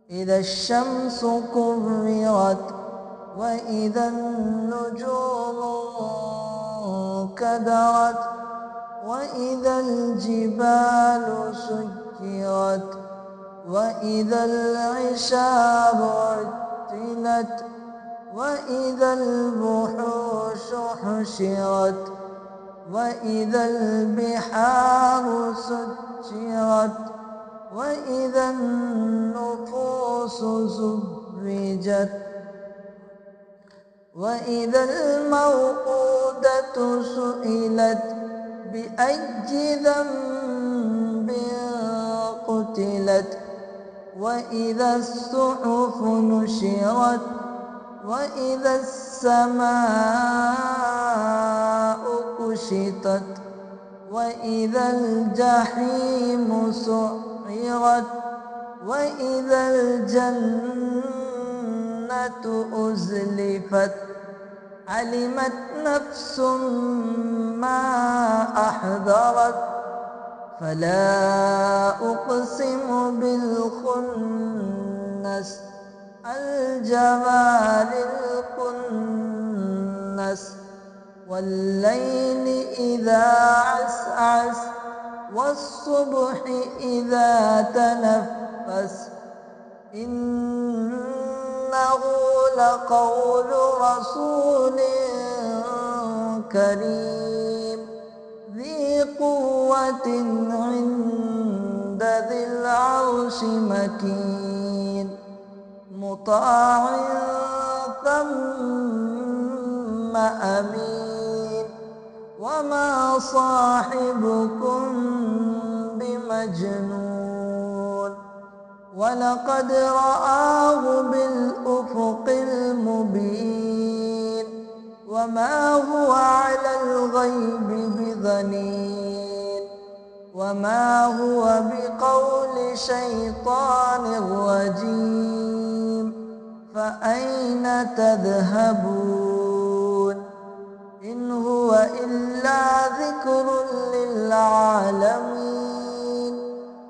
إذا الشمس كورت وإذا النجوم انكدرت وإذا الجبال سيرت وإذا العشار عطلت وإذا الوحوش حشرت وإذا البحار سجرت وإذا النفوس زوجت وإذا الموءودة سئلت بأي ذنب قتلت وإذا الصحف نشرت وإذا السماء كشطت وإذا الجحيم سعرت وإذا الجنة أزلفت علمت نفس ما أحضرت فلا أقسم بالخنس الجوار الكنس والليل إذا عسعس والصبح إذا تنفس إنه لقول رسول كريم ذي قوة عند ذي العرش مكين مطاع ثم أمين وما صاحبكم بمجنون ولقد رآه بالأفق المبين وما هو على الغيب بضنين وما هو بقول شيطان رجيم فأين تذهبون إن هو إلا ذكر للعالمين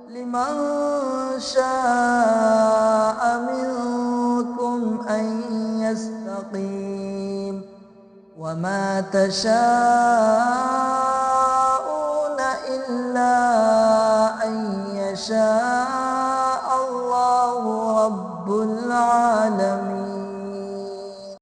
لمن شاء منكم أن يستقيم وما تشاءون إلا أن يشاء الله رب العالمين.